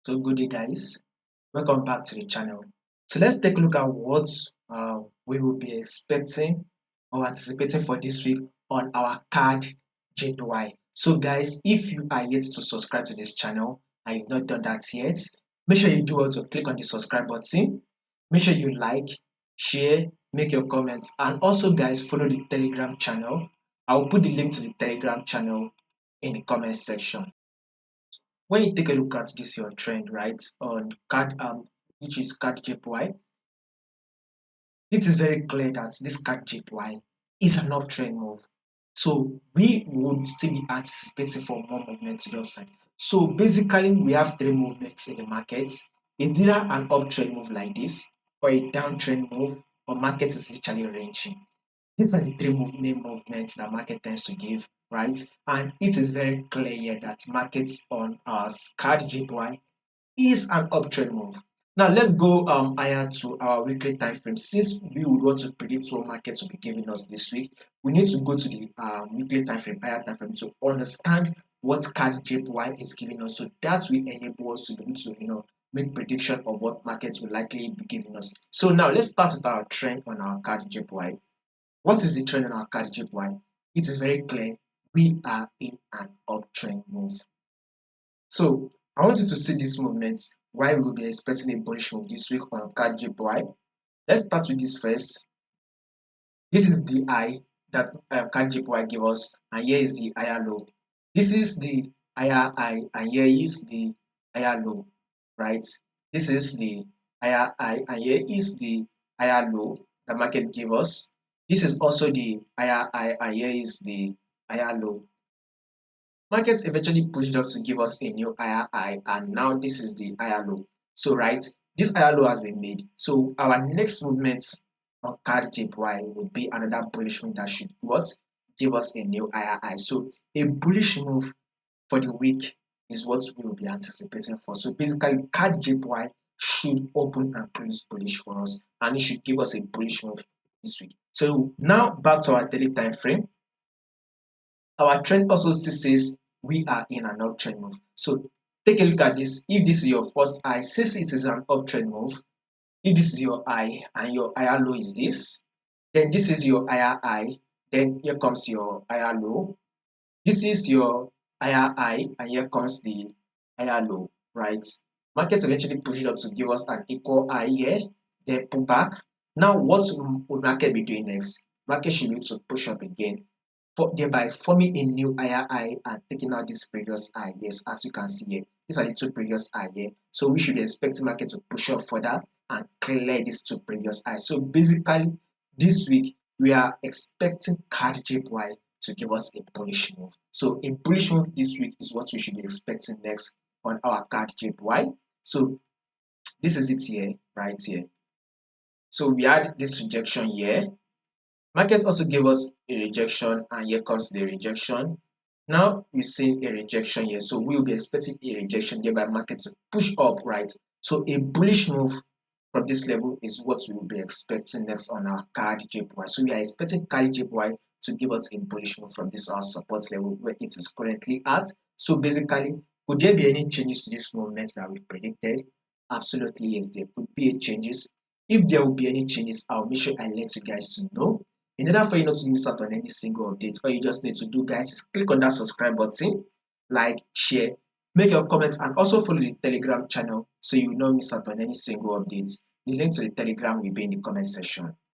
So good day guys, welcome back to the channel. So let's take a look at what we will be expecting or anticipating for this week on our CAD JPY. So guys, if you are yet to subscribe to this channel and you've not done that yet, make sure you do also click on the subscribe button. Make sure you like, share, make your comments, and also guys follow the Telegram channel. I will put the link to the Telegram channel in the comment section. When you take a look at this your trend, right, on CAD, which is CADJPY, it is very clear that this CADJPY is an uptrend move. So we would still be anticipating for more movement to the upside. So basically, we have three movements in the market. It's either an uptrend move like this, or a downtrend move, or market is literally ranging. These are the three main movements that market tends to give, right? And it is very clear here that markets on CAD JPY is an uptrend move. Now let's go higher to our weekly time frame. Since we would want to predict what markets will be giving us this week, we need to go to the weekly time frame, higher time frame, to understand what CAD JPY is giving us. So that will enable us to be able to make prediction of what markets will likely be giving us. So now let's start with our trend on our CAD JPY. What is the trend on our CAD JPY? It is very clear. We are in an uptrend move. So I want you to see this movement, why we will be expecting a bullish move this week on CADJPY. Let's start with this first. This is the high that CADJPY gave us, and here is the higher low. This is the higher high, and here is the higher low, right? This is the higher high, and here is the higher low the market gave us. This is also the higher high, and here is the higher low. Markets eventually pushed up to give us a new higher high, and now this is the higher low. So right, this higher low has been made. So our next movement on CAD would be another bullish move that should what give us a new higher high. So a bullish move for the week is what we will be anticipating for. So basically, CAD should open and close bullish for us, and it should give us a bullish move this week. So now back to our daily time frame. Our trend also still says we are in an uptrend move. So take a look at this. If this is your first high, since it is an uptrend move, if this is your high and your higher low is this, then this is your higher high, then here comes your higher low. This is your higher high, and here comes the higher low, right? Markets eventually push it up to give us an equal high here, then pull back. Now, what will market be doing next? Market should be able to push up again, thereby forming a new higher high and taking out this previous high. Yes, as you can see here, these are the two previous high here. So we should be expecting market to push up further and clear these two previous highs. So basically, this week we are expecting CADJPY to give us a bullish move. So a bullish move this week is what we should be expecting next on our CADJPY. So this is it here, right here. So we had this rejection here. Market also gave us a rejection, and here comes the rejection. Now we're seeing a rejection here, so we'll be expecting a rejection here by market to push up, right? So a bullish move from this level is what we will be expecting next on our CADJPY. So we are expecting CADJPY to give us a bullish move from this our support level where it is currently at. So basically, could there be any changes to this movement that we've predicted? Absolutely yes, there could be a changes. If there will be any changes, I'll make sure I let you guys to know. In order for you not to miss out on any single update, all you just need to do, guys, is click on that subscribe button, like, share, make your comments, and also follow the Telegram channel so you will not miss out on any single updates. The link to the Telegram will be in the comment section.